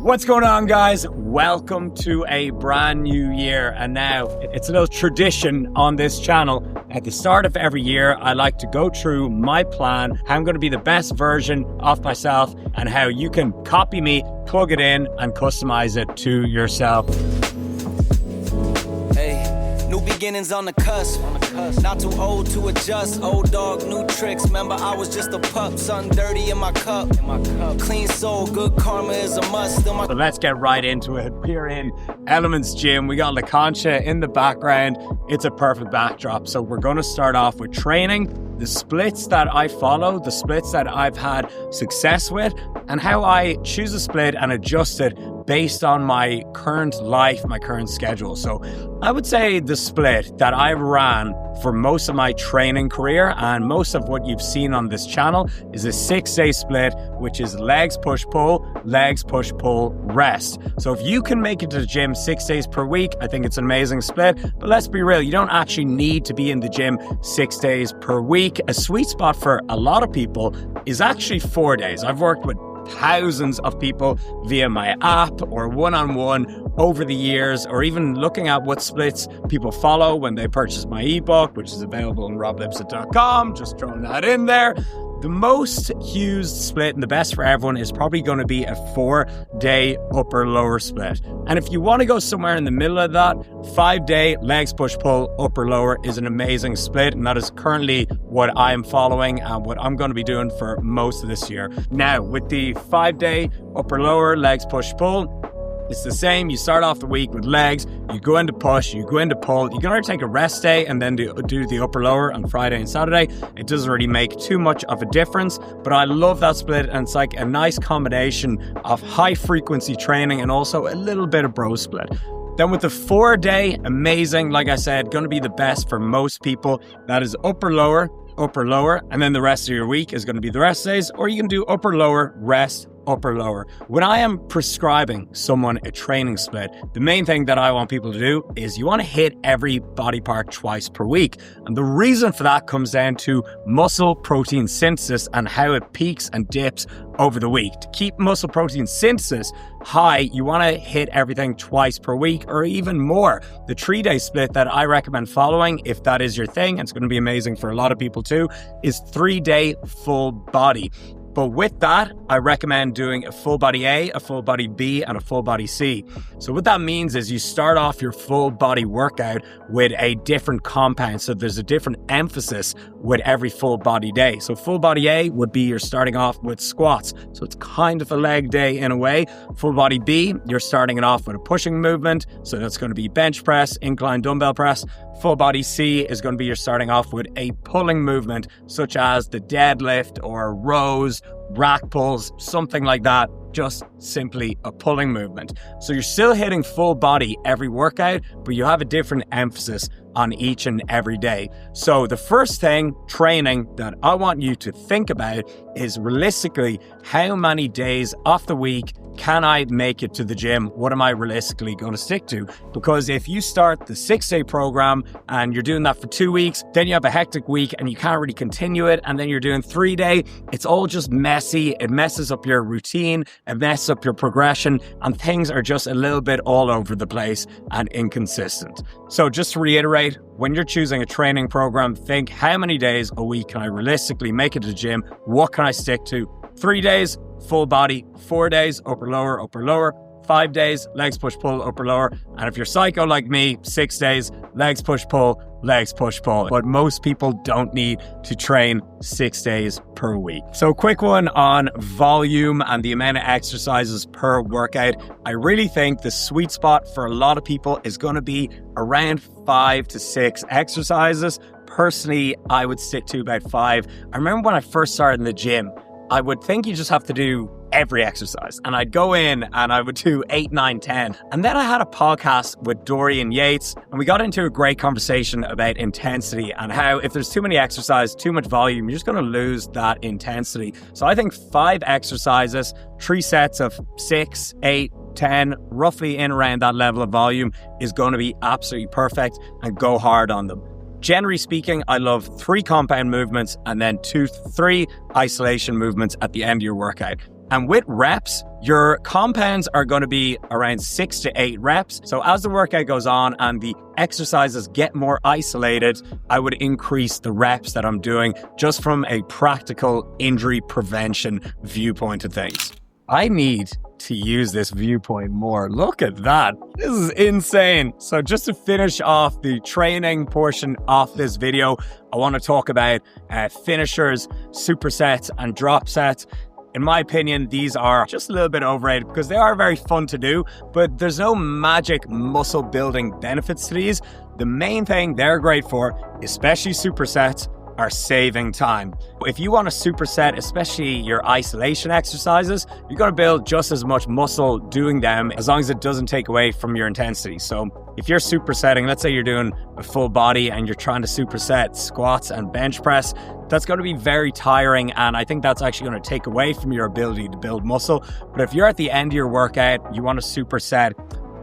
What's going on, guys? Welcome to a brand new year. And now it's a little tradition on this channel. At the start of every year, I like to go through my plan, how I'm going to be the best version of myself, and how you can copy me, plug it in, and customize it to yourself. New beginnings on the cusp. Not too old to adjust. Old dog, new tricks. Remember, I was just a pup. Something dirty in my cup. Clean soul, good karma is a must. So let's get right into it. We're in Elements Gym. We got La Concha in the background. It's a perfect backdrop. So we're going to start off with training, the splits that I follow, the splits that I've had success with, and how I choose a split and adjust it based on my current life, my current schedule. So I would say the split that I ran for most of my training career and most of what you've seen on this channel is a 6-day split, which is legs, push, pull, rest. So if you can make it to the gym 6 days per week, I think it's an amazing split. But let's be real, you don't actually need to be in the gym 6 days per week. A sweet spot for a lot of people is actually 4 days. I've worked with thousands of people via my app or one-on-one over the years, or even looking at what splits people follow when they purchase my ebook, which is available on roblipsett.com. Just throwing that in there. The most used split and the best for everyone is probably going to be a 4-day upper lower split. And if you want to go somewhere in the middle of that, 5-day legs, push, pull, upper lower is an amazing split. And that is currently what I am following and what I'm going to be doing for most of this year. Now, with the 5-day upper lower legs, push, pull, it's the same. You start off the week with legs, you go into push, you go into pull. You can either take a rest day and then do the upper lower on Friday and Saturday. It doesn't really make too much of a difference, but I love that split, and it's like a nice combination of high frequency training and also a little bit of bro split. Then with the 4-day, amazing, like I said, going to be the best for most people. That is upper lower, and then the rest of your week is going to be the rest days, or you can do upper lower, rest, upper lower. When I am prescribing someone a training split, the main thing that I want people to do is you want to hit every body part twice per week. And the reason for that comes down to muscle protein synthesis and how it peaks and dips over the week. To keep muscle protein synthesis high, you want to hit everything twice per week or even more. The 3-day split that I recommend following, if that is your thing, and it's going to be amazing for a lot of people too, is 3-day full body. But with that, I recommend doing a full body A, a full body B, and a full body C. So what that means is you start off your full body workout with a different compound. So there's a different emphasis with every full body day. So full body A would be you're starting off with squats. So it's kind of a leg day in a way. Full body B, you're starting it off with a pushing movement. So that's going to be bench press, incline dumbbell press. Full body C is going to be you're starting off with a pulling movement, such as the deadlift or rows, rack pulls, something like that. Just simply a pulling movement. So you're still hitting full body every workout, but you have a different emphasis on each and every day. So the first thing, training, that I want you to think about is realistically, how many days off the week can I make it to the gym? What am I realistically going to stick to? Because if you start the 6-day program and you're doing that for 2 weeks, then you have a hectic week and you can't really continue it. And then you're doing 3-day, it's all just messy. It messes up your routine, it messes up your progression, and things are just a little bit all over the place and inconsistent. So just to reiterate, when you're choosing a training program, think how many days a week can I realistically make it to the gym? What can I stick to? 3 days, full body. 4 days, upper lower. 5 days, legs, push, pull, upper lower. And if you're psycho like me, 6 days, legs, push, pull. But most people don't need to train 6 days per week. So quick one on volume and the amount of exercises per workout. I really think the sweet spot for a lot of people is going to be around 5 to 6 exercises. Personally, I would stick to about 5. I remember when I first started in the gym, I would think you just have to do every exercise. And I'd go in and I would do 8, 9, 10. And then I had a podcast with Dorian Yates, and we got into a great conversation about intensity and how if there's too many exercises, too much volume, you're just going to lose that intensity. So I think 5 exercises, 3 sets of 6, 8, 10, roughly in around that level of volume is going to be absolutely perfect, and go hard on them. Generally speaking, I love 3 compound movements and then 2 to 3 isolation movements at the end of your workout. And with reps, your compounds are going to be around 6 to 8 reps. So as the workout goes on and the exercises get more isolated, I would increase the reps that I'm doing just from a practical injury prevention viewpoint of things. I need to use this viewpoint more. Look at that. This is insane. So just to finish off the training portion of this video, I want to talk about finishers, supersets, and drop sets. In my opinion, these are just a little bit overrated because they are very fun to do, but there's no magic muscle building benefits to these. The main thing they're great for, especially supersets, are saving time. If you want a superset, especially your isolation exercises, you're going to build just as much muscle doing them as long as it doesn't take away from your intensity. So if you're supersetting, let's say you're doing a full body and you're trying to superset squats and bench press, that's going to be very tiring, and I think that's actually going to take away from your ability to build muscle. But if you're at the end of your workout, you want to superset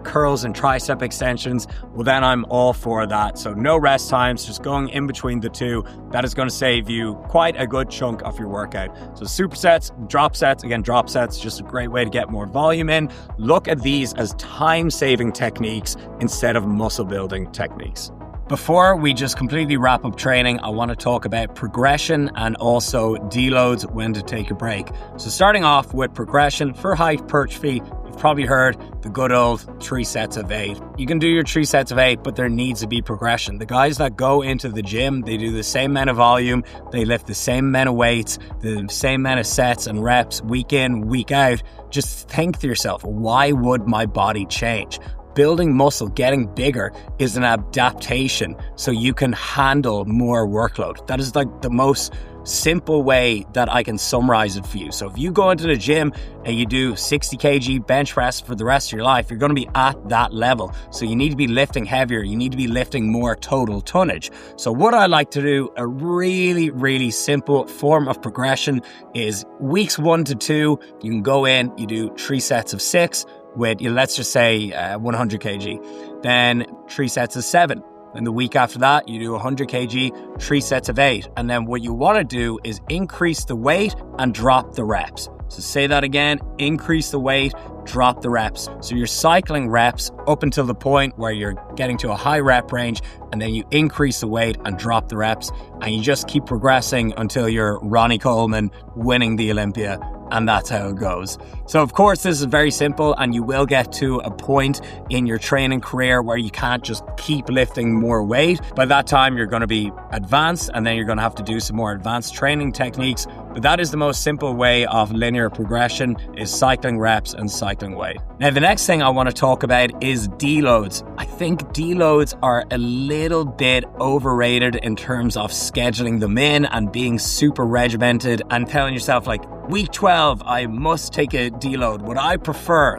curls and tricep extensions, well then I'm all for that. So no rest times, just going in between the two. That is going to save you quite a good chunk of your workout. So supersets, drop sets, again drop sets, just a great way to get more volume in. Look at these as time-saving techniques instead of muscle building techniques. Before we just completely wrap up training, I want to talk about progression and also deloads, when to take a break. So starting off with progression for hypertrophy, you've probably heard the good old 3 sets of 8. You can do your 3 sets of 8, but there needs to be progression. The guys that go into the gym, they do the same amount of volume, they lift the same amount of weights, the same amount of sets and reps week in, week out. Just think to yourself, why would my body change? Building muscle, getting bigger is an adaptation so you can handle more workload. That is like the most simple way that I can summarize it for you. So if you go into the gym and you do 60 kg bench press for the rest of your life, you're going to be at that level. So you need to be lifting heavier. You need to be lifting more total tonnage. So what I like to do, a really, really simple form of progression, is weeks 1 to 2, you can go in, you do 3 sets of 6 with, let's just say 100 kg, then 3 sets of 7. Then the week after that, you do 100 kg, 3 sets of 8. And then what you want to do is increase the weight and drop the reps. So say that again, increase the weight, drop the reps. So you're cycling reps up until the point where you're getting to a high rep range, and then you increase the weight and drop the reps, and you just keep progressing until you're Ronnie Coleman winning the Olympia. And that's how it goes. So of course, this is very simple, and you will get to a point in your training career where you can't just keep lifting more weight. By that time, you're going to be advanced, and then you're going to have to do some more advanced training techniques. But that is the most simple way of linear progression, is cycling reps and cycling weight. Now, the next thing I want to talk about is deloads. I think deloads are a little bit overrated in terms of scheduling them in and being super regimented and telling yourself like, week 12, I must take a deload. What I prefer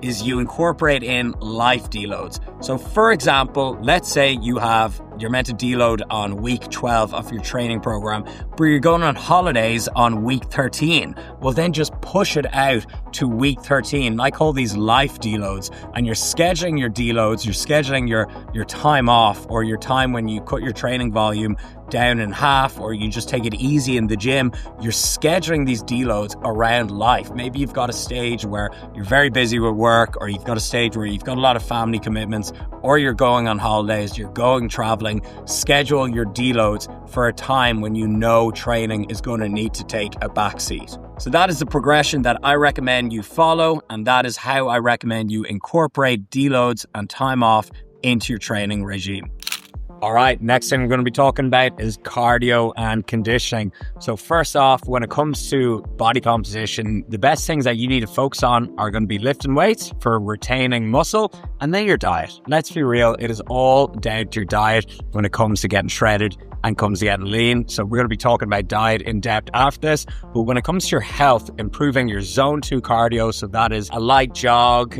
is you incorporate in life deloads. So for example, let's say you're meant to deload on week 12 of your training program, but you're going on holidays on week 13. Well, then just push it out to week 13. I call these life deloads, and you're scheduling your deloads, you're scheduling your time off, or your time when you cut your training volume down in half, or you just take it easy in the gym. You're scheduling these deloads around life. Maybe you've got a stage where you're very busy with work, or you've got a stage where you've got a lot of family commitments, or you're going on holidays, you're going traveling. Schedule your deloads for a time when you know training is going to need to take a back seat. So that is the progression that I recommend you follow, and that is how I recommend you incorporate deloads and time off into your training regime. All right, next thing we're going to be talking about is cardio and conditioning. So first off, when it comes to body composition, the best things that you need to focus on are going to be lifting weights for retaining muscle, and then your diet. Let's be real, it is all down to your diet when it comes to getting shredded and comes to getting lean. So we're going to be talking about diet in depth after this. But when it comes to your health, improving your zone 2 cardio, so that is a light jog,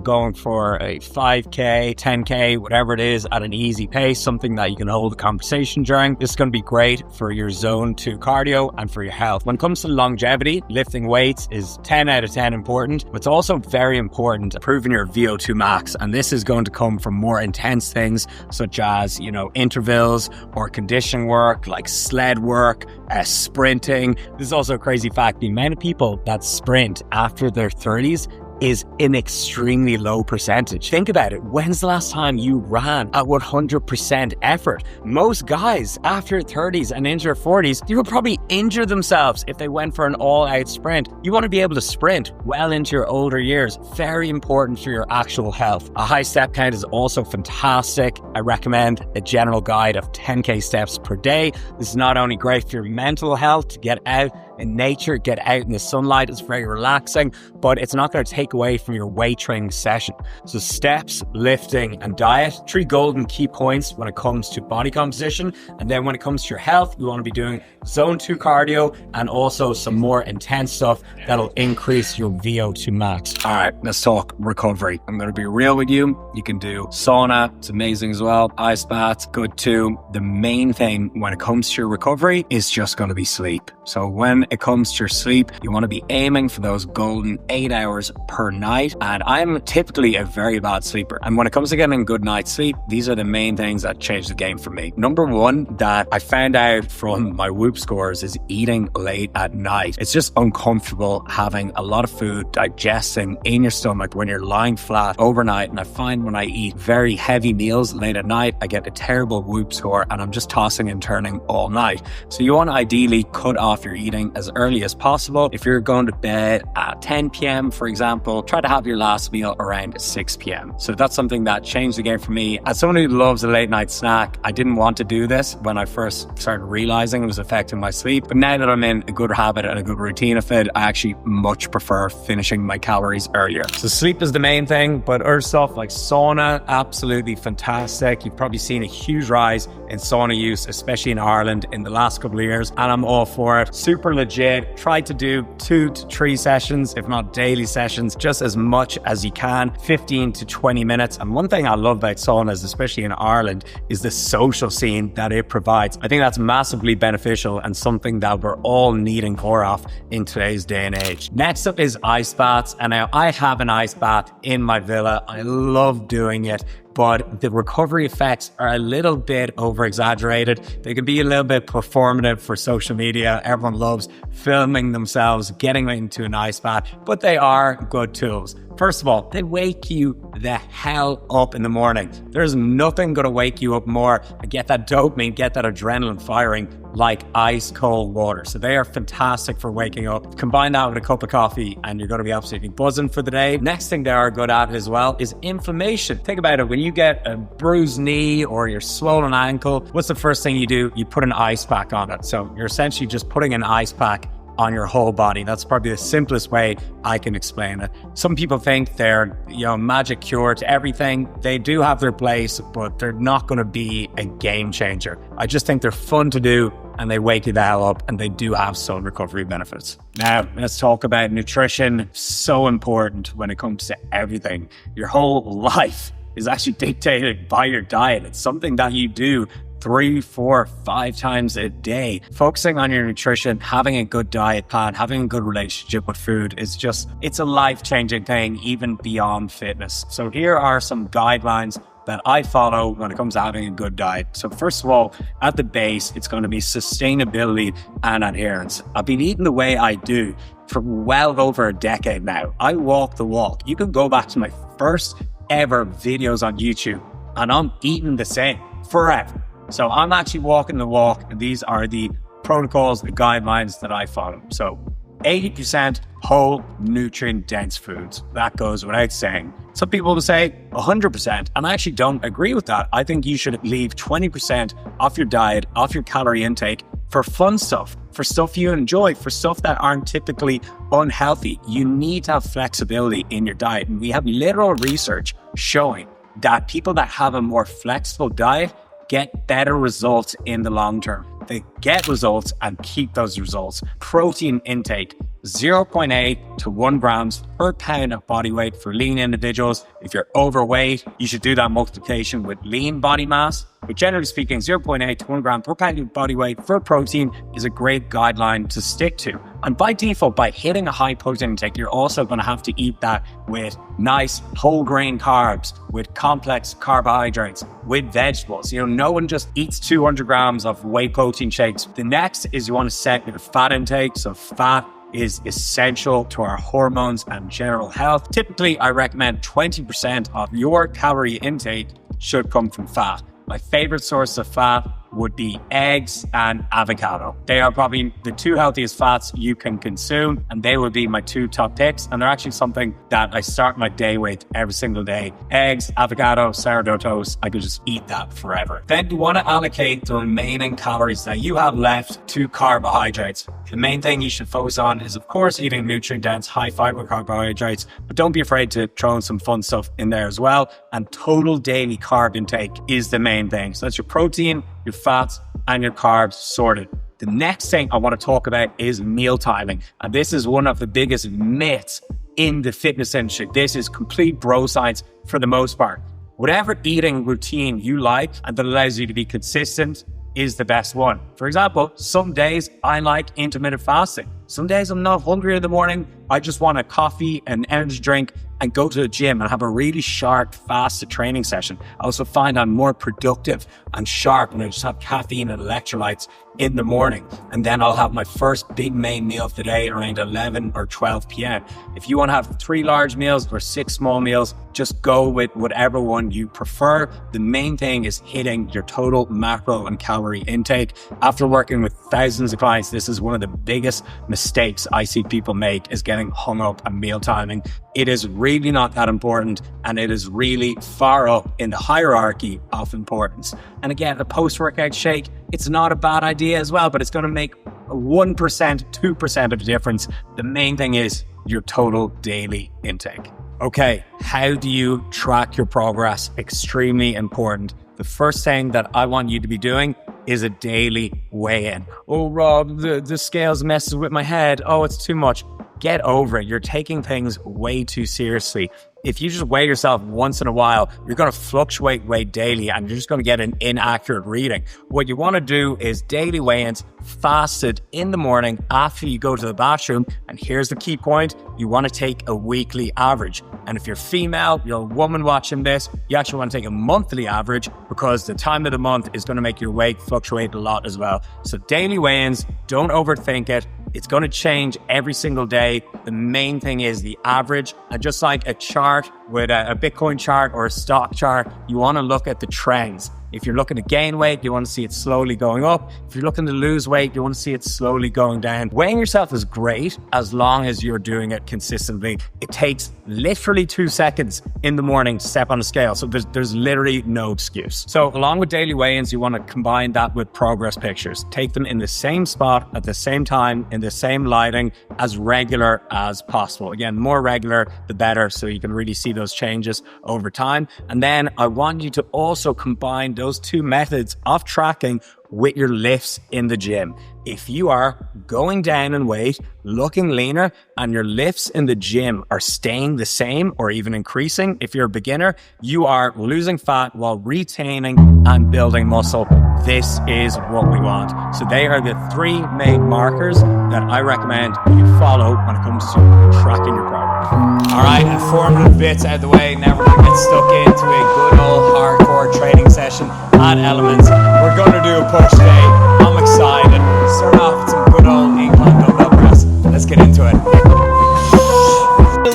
going for a 5K, 10K, whatever it is, at an easy pace. Some something that you can hold a conversation during. This is going to be great for your zone 2 cardio and for your health. When it comes to longevity, lifting weights is 10 out of 10 important, but it's also very important improving your VO2 max. And this is going to come from more intense things such as, intervals or conditioning work like sled work, sprinting. This is also a crazy fact. The amount of people that sprint after their 30s is an extremely low percentage. Think about it. When's the last time you ran at 100% effort? Most guys after 30s and into their 40s, they will probably injure themselves if they went for an all-out sprint. You want to be able to sprint well into your older years. Very important for your actual health. A high step count is also fantastic. I recommend a general guide of 10K steps per day. This is not only great for your mental health to get out in nature, get out in the sunlight. It's very relaxing, but it's not going to take away from your weight training session. So steps, lifting, and diet, 3 golden key points when it comes to body composition. And then when it comes to your health, you want to be doing zone 2 cardio and also some more intense stuff that'll increase your VO2 max. All right, let's talk recovery. I'm going to be real with you. You can do sauna. It's amazing as well. Ice baths, good too. The main thing when it comes to your recovery is just going to be sleep. So when it comes to your sleep, you want to be aiming for those golden 8 hours per night. And I'm typically a very bad sleeper. And when it comes to getting a good night's sleep, these are the main things that change the game for me. Number one that I found out from my Whoop scores is eating late at night. It's just uncomfortable having a lot of food digesting in your stomach when you're lying flat overnight. And I find when I eat very heavy meals late at night, I get a terrible Whoop score and I'm just tossing and turning all night. So you want to ideally cut off your eating as early as possible. If you're going to bed at 10 p.m., for example, try to have your last meal around 6 p.m. So that's something that changed the game for me. As someone who loves a late night snack, I didn't want to do this when I first started realizing it was affecting my sleep. But now that I'm in a good habit and a good routine of it, I actually much prefer finishing my calories earlier. So sleep is the main thing, but other stuff like sauna, absolutely fantastic. You've probably seen a huge rise in sauna use, especially in Ireland in the last couple of years, and I'm all for it. Super legit. Try to do 2 to 3 sessions, if not daily sessions, just as much as you can, 15 to 20 minutes. And one thing I love about saunas, especially in Ireland, is the social scene that it provides. I think that's massively beneficial and something that we're all needing more of in today's day and age. Next up is ice baths. And now I have an ice bath in my villa. I love doing it, but the recovery effects are a little bit over-exaggerated. They can be a little bit performative for social media. Everyone loves filming themselves getting into an ice bath, but they are good tools. First of all, they wake you the hell up in the morning. There's nothing going to wake you up more and get that dopamine, get that adrenaline firing like ice cold water. So they are fantastic for waking up. Combine that with a cup of coffee and you're going to be absolutely buzzing for the day. Next thing they are good at as well is inflammation. Think about it. When you get a bruised knee or your swollen ankle, what's the first thing you do? You put an ice pack on it. So you're essentially just putting an ice pack on your whole body. That's probably the simplest way I can explain it. Some people think they're, magic cure to everything. They do have their place, but they're not going to be a game changer. I just think they're fun to do and they wake you the hell up and they do have some recovery benefits. Now, let's talk about nutrition. So important when it comes to everything. Your whole life is actually dictated by your diet. It's something that you do 3, 4, 5 times a day. Focusing on your nutrition, having a good diet plan, having a good relationship with food it's a life-changing thing, even beyond fitness. So here are some guidelines that I follow when it comes to having a good diet. So first of all, at the base, it's going to be sustainability and adherence. I've been eating the way I do for well over a decade now. I walk the walk. You can go back to my first ever videos on YouTube and I'm eating the same forever. So I'm actually walking the walk, and these are the protocols, the guidelines that I follow. So 80% whole nutrient-dense foods. That goes without saying. Some people will say 100%, and I actually don't agree with that. I think you should leave 20% off your diet, off your calorie intake for fun stuff, for stuff you enjoy, for stuff that aren't typically unhealthy. You need to have flexibility in your diet. And we have literal research showing that people that have a more flexible diet get better results in the long term. They get results and keep those results. Protein intake 0.8 to 1 grams per pound of body weight for lean individuals. If you're overweight, you should do that multiplication with lean body mass. But generally speaking, 0.8 to 1 gram per pound of body weight for protein is a great guideline to stick to. And by default, by hitting a high protein intake, you're also going to have to eat that with nice whole grain carbs, with complex carbohydrates, with vegetables. You know, no one just eats 200 grams of whey protein shakes. The next is you want to set your fat intake. So fat is essential to our hormones and general health. Typically, I recommend 20% of your calorie intake should come from fat. My favorite source of fat would be eggs and avocado. They are probably the two healthiest fats you can consume, and they would be my two top picks. And they're actually something that I start my day with every single day. Eggs, avocado, sourdough toast. I could just eat that forever. Then you want to allocate the remaining calories that you have left to carbohydrates. The main thing you should focus on is, of course, eating nutrient-dense, high-fiber carbohydrates, but don't be afraid to throw in some fun stuff in there as well. And total daily carb intake is the main thing. So that's your protein, your fats, and your carbs sorted. The next thing I want to talk about is meal timing. And this is one of the biggest myths in the fitness industry. This is complete bro science for the most part. Whatever eating routine you like and that allows you to be consistent is the best one. For example, some days I like intermittent fasting. Some days I'm not hungry in the morning. I just want a coffee, an energy drink, and go to the gym and have a really sharp, fasted training session. I also find I'm more productive and sharp when I just have caffeine and electrolytes in the morning. And then I'll have my first big main meal of the day around 11 or 12 p.m. If you want to have 3 large meals or 6 small meals, just go with whatever one you prefer. The main thing is hitting your total macro and calorie intake. After working with thousands of clients, this is one of the biggest mistakes I see people make, is getting hung up on meal timing. It is really not that important, and it is really far up in the hierarchy of importance. And again, a post-workout shake, it's not a bad idea as well, but it's going to make 1%, 2% of the difference. The main thing is your total daily intake. Okay, how do you track your progress? Extremely important. The first thing that I want you to be doing is a daily weigh-in. Oh, Rob, the scales messes with my head. Oh, it's too much. Get over it. You're taking things way too seriously. If you just weigh yourself once in a while, you're going to fluctuate weight daily and you're just going to get an inaccurate reading. What you want to do is daily weigh-ins fasted in the morning after you go to the bathroom. And here's the key point. You want to take a weekly average. And if you're female, you're a woman watching this, you actually want to take a monthly average, because the time of the month is going to make your weight fluctuate a lot as well. So daily weigh-ins, don't overthink it. It's going to change every single day. The main thing is the average. And just like a chart with a Bitcoin chart or a stock chart, you want to look at the trends. If you're looking to gain weight, you want to see it slowly going up. If you're looking to lose weight, you want to see it slowly going down. Weighing yourself is great as long as you're doing it consistently. It takes literally 2 seconds in the morning to step on a scale. So there's literally no excuse. So along with daily weigh-ins, you want to combine that with progress pictures. Take them in the same spot at the same time, in the same lighting, as regular as possible. Again, the more regular, the better, so you can really see those changes over time. And then I want you to also combine those two methods of tracking with your lifts in the gym. If you are going down in weight, looking leaner, and your lifts in the gym are staying the same or even increasing, if you're a beginner, you are losing fat while retaining and building muscle. This is what we want. So they are the 3 main markers that I recommend you follow when it comes to tracking your progress. All right, informative bits out of the way. Now we're going to get stuck into a good old hardcore training session at Elements. We're going to do a push today. I'm excited. Start off with some good old incline dumbbell press. Let's get into it.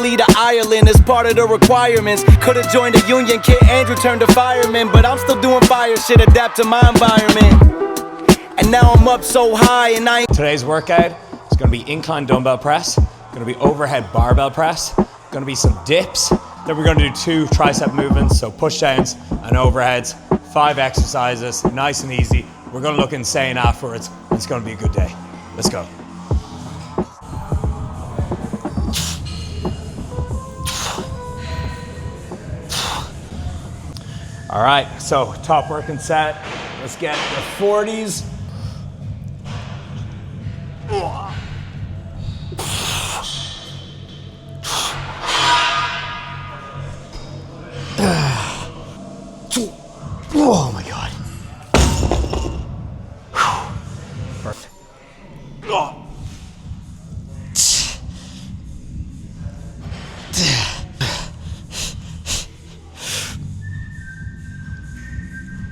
Lead to Ireland is part of the requirements. Could've joined a union, Kid Andrew turned to fireman, but I'm still doing fire shit, adapt to my environment. And now I'm up so high and I Today's workout is going to be incline dumbbell press, going to be overhead barbell press, going to be some dips. Then we're going to do 2 tricep movements, so push downs and overheads, 5 exercises, nice and easy. We're going to look insane afterwards. It's going to be a good day. Let's go. All right, so top working set. Let's get the 40s.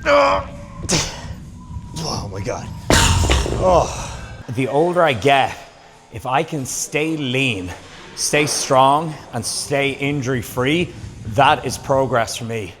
Oh my God. Oh. The older I get, if I can stay lean, stay strong, and stay injury-free, that is progress for me.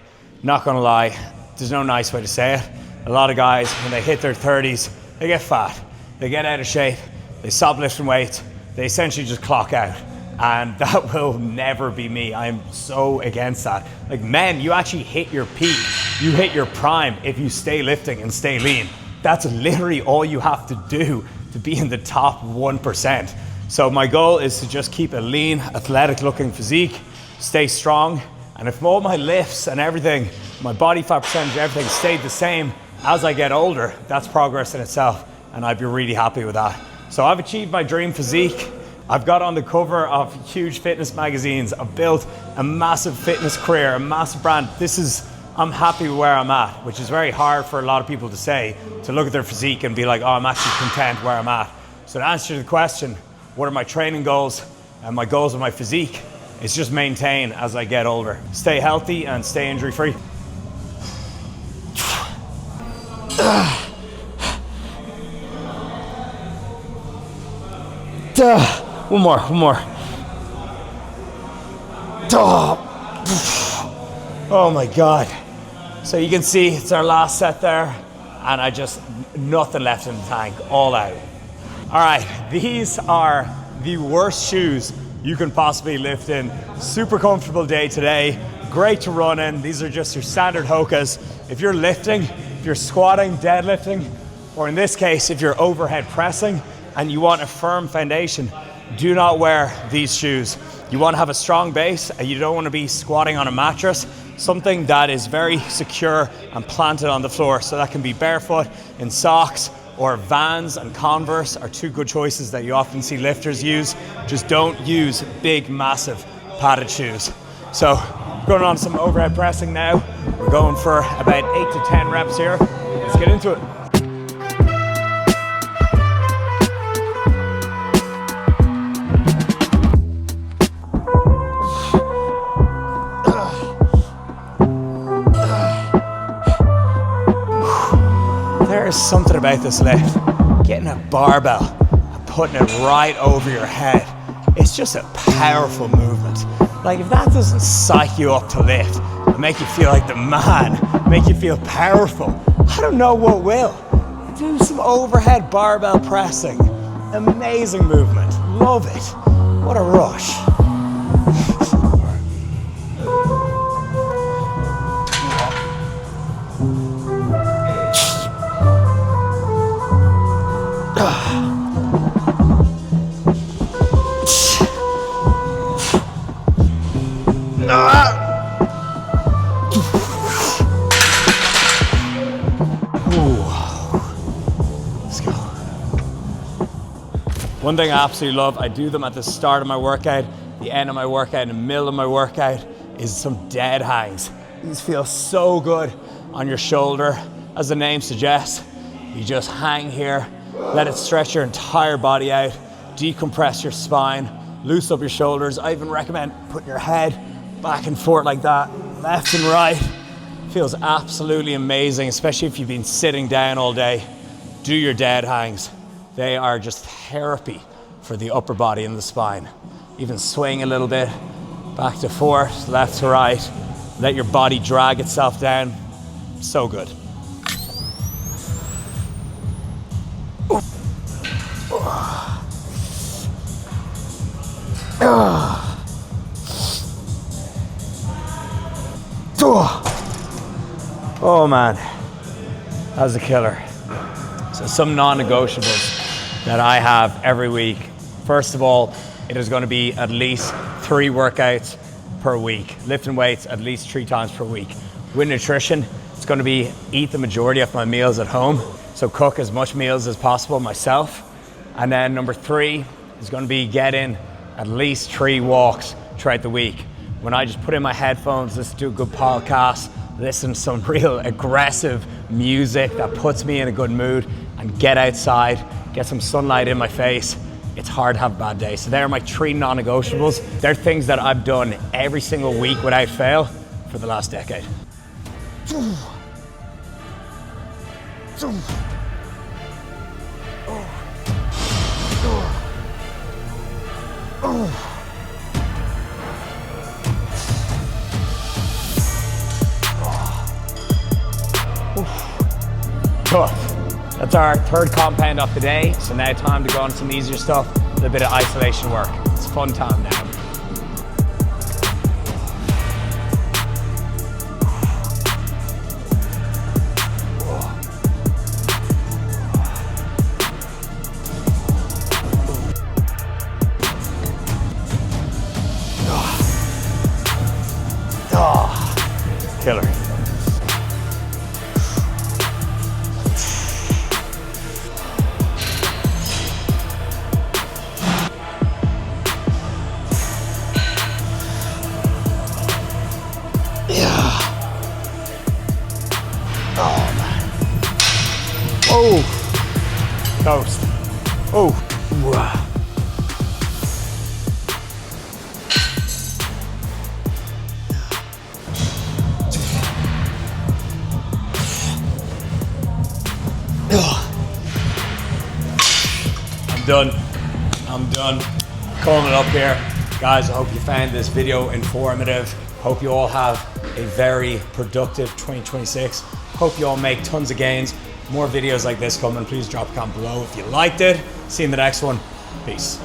Not gonna lie, there's no nice way to say it. A lot of guys, when they hit their 30s, they get fat, they get out of shape, they stop lifting weights, they essentially just clock out. And that will never be me. I am so against that. Like men, you actually hit your peak, you hit your prime if you stay lifting and stay lean. That's literally all you have to do to be in the top 1%. So my goal is to just keep a lean, athletic looking physique, stay strong. And if all my lifts and everything, my body fat percentage, everything stayed the same as I get older, that's progress in itself. And I'd be really happy with that. So I've achieved my dream physique. I've got on the cover of huge fitness magazines. I've built a massive fitness career, a massive brand. I'm happy with where I'm at, which is very hard for a lot of people to say, to look at their physique and be like, oh, I'm actually content where I'm at. So to answer the question, what are my training goals and my goals with my physique? It's just maintain as I get older. Stay healthy and stay injury free. One more. Oh my God. So you can see it's our last set there, and nothing left in the tank, all out. All right, these are the worst shoes you can possibly lift in. Super comfortable day today, great to run in. These are just your standard Hokas. If you're lifting, if you're squatting, deadlifting, or in this case, if you're overhead pressing and you want a firm foundation, do not wear these shoes. You want to have a strong base and you don't want to be squatting on a mattress, something that is very secure and planted on the floor. So that can be barefoot, in socks, or Vans and Converse are two good choices that you often see lifters use. Just don't use big, massive padded shoes. So going on some overhead pressing now. We're going for about 8 to 10 reps here. Let's get into it. There's something about this lift. Getting a barbell and putting it right over your head. It's just a powerful movement. Like if that doesn't psych you up to lift and make you feel like the man, make you feel powerful, I don't know what will. Do some overhead barbell pressing. Amazing movement. Love it. What a rush. One thing I absolutely love, I do them at the start of my workout, the end of my workout, in the middle of my workout, is some dead hangs. These feel so good on your shoulder. As the name suggests, you just hang here, let it stretch your entire body out, decompress your spine, loosen up your shoulders. I even recommend putting your head back and forth like that, left and right. Feels absolutely amazing, especially if you've been sitting down all day. Do your dead hangs. They are just therapy for the upper body and the spine. Even swing a little bit, back to forth, left to right. Let your body drag itself down. So good. Oh man, that was a killer. So some non-negotiables that I have every week. First of all, it is going to be at least 3 workouts per week. Lifting weights at least 3 times per week. With nutrition, it's going to be eat the majority of my meals at home. So cook as much meals as possible myself. And then number 3 is going to be get in at least 3 walks throughout the week. When I just put in my headphones, listen to a good podcast, listen to some real aggressive music that puts me in a good mood, and get outside, get some sunlight in my face, it's hard to have a bad day. So there are my 3 non-negotiables. They're things that I've done every single week without fail for the last decade. Tough. That's our third compound of the day. So now time to go on some easier stuff, a little bit of isolation work. It's fun time now. Killer. Yeah. Oh man. Oh. Toast. Oh. Wow. I'm done. Calling it up here. Guys, I hope you found this video informative. Hope you all have a very productive 2026. Hope you all make tons of gains. More videos like this coming. Please drop a comment below if you liked it. See you in the next one. Peace.